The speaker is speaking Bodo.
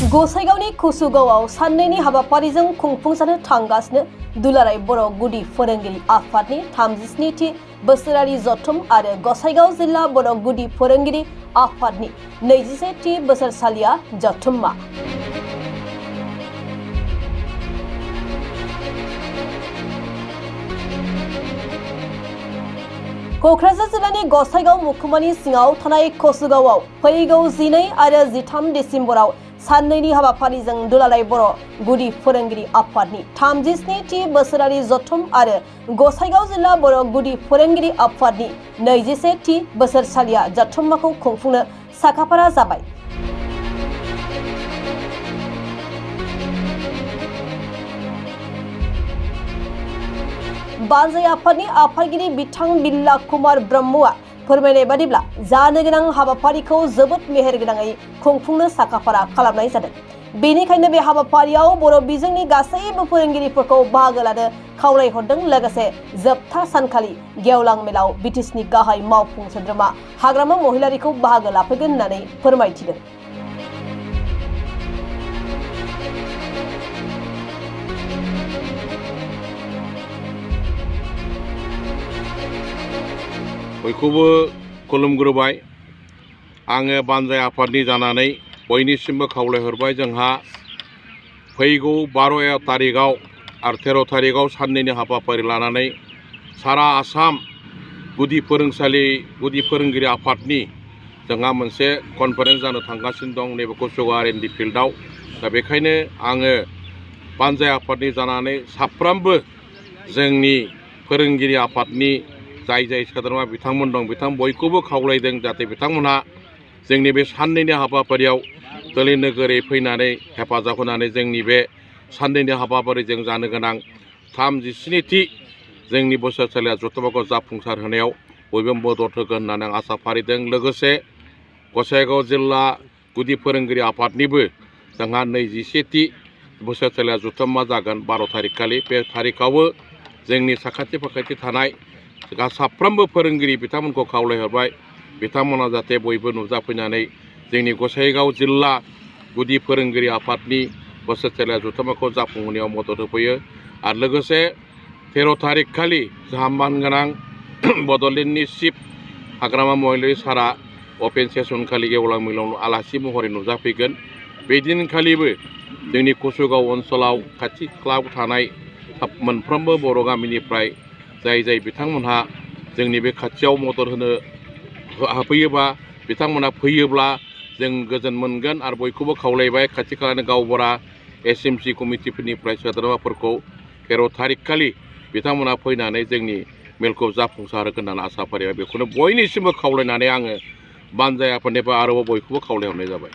गसाइगावनि कुसुगावआव साननैनि हाबाफारिजों खुंफुंजानो थांगासिनो दुलाराय बर' गुदि फोरोंगिरि आफादनि 37थि बोसोरारि जथुम आरो गसाइगाव जिल्ला बर' गुदि फोरोंगिरि आफादनि 21थि बोसोरसालिया जथुम्मा। क'क्राझार जिल्लानि गसाइगाव मुखुमानि सिङाव थानाय कुसुगावआव फैगौ 12 आरो 13 डिसेम्बराव साननैनि हाबाफारिजों दुलाराय बर' गुदि फोरोंगिरि आफादनि 37थि बोसोरारि जथुम आरो गसाइगाव जिल्ला बर' गुदि फोरोंगिरि आफादनि 21थि बोसोरसालिया जथुम्माखौ खुंफुंनो साखाफारा जाबाय। बानजाय आफादनि आफादगिरि बिथां बिल्ला कुमार ब्रह्मआ फोरमायनाय बादिब्ला जानो गोनां हाबाफारिखौ जोबोद मेहेरगोनाङै खुंफुंनो साखाफारा खालामनाय जादों। बेनिखायनो बे हाबाफारियाव बर' बिजोंनि गासैबो फोरोंगिरिफोरखौ बाहागो लानो खावलायहरदों। लोगोसे जोबथा सानखालि गेवलां मेलाव बिटिसिनि गाहाय मावफुं सोद्रोमा हाग्रामा महिलारिखौ बाहागो लाफैगोन होननानै फोरमायथिदों। बयखौबो खुलुमग्रोबाय। आङो बानजाय आफादनि जानानै बयनिसिमबो खावलायहरबाय। जोंहा फैगौ 12 तारिखआव आरो 13 तारिखआव साननैनि हाबाफारि लानानै सारा आसाम गुदि फोरोंगिरि आफादनि जोंहा मोनसे कनफारेन्स जानो थांगासिनो दं नैबे कुसुगाव R&D फिल्डआव। दा बेखायनो आङो बानजाय आफादनि जानानै साफ्रोमबो जोंनि फोरोंगिरि आफादनि जाय सोद्रोमा बिथांमोन दं बयखौबो खावलायदों जाहाथे बिथांमोनहा जोंनि बे साननैनि हाबाफारियाव दोलै नोगोरै फैनानै हेफाजाब होनानै जोंनि बे साननैनि हाबाफारिजों जानो गोनां 37थि जोंनि बोसोरसालिया जथुम्माखौ जाफुंसार होनायाव बयबो मदद होगोन होननानै आं आसा फारिदों। लोगोसे गसाइगाव जिल्ला गुदि फोरोंगिरि आफादनिबो जोंहा 21थि बोसोरसालिया जथुम्मा जागोन 12 तारिख खालि। बे तारिखआवबो जोंनि साखाथि फाखाथि थानाय साफ्रोमबो फोरोंगिरि बिथांमोनखौ खावलायहरबाय बिथांमोना जाहाथे बयबो नुजाफैनानै जोंनि गसाइगाव जिल्ला गुदि फोरोंगिरि आफादनि बोसोरसालिया जथुम्माखौ जाफुंहोनायाव मदद होफैयो। आरो लोगोसे 13 तारिख खालि जोंहा मानगोनां बड'लेण्डनि चिफ हाग्रामा महिलारि सारा अपेन सेसन खालि गेवलां मेलाव आलासि महरै नुजाफैगोन। बे दिनखालिबो जोंनि कुसुगाव ओनसोलाव खाथि खालायाव थानाय मोनफ्रोमबो बर' गामिनिफ्राय जाय बिथांमोनहा जोंनि बे खाथियाव मदद होफैयोबा बिथांमोनहा फैयोब्ला जों गोजोन मोनगोन। आरो बयखौबो खावलायबाय खाथि खालानि गावबुरा SMC कमिटिफोरनिफ्राय सोद्रोमाफोरखौ 13 तारिख खालि बिथांमोनहा फैनानै जोंनि मेलखौ जाफुंसार होगोन होननानै आसा फारिबाय। बेखौनो बयनिसिमबो खावलायनानै आङो बानजाय आफादनिफ्राय आरोबाव बयखौबो खावलायहरनाय जाबाय।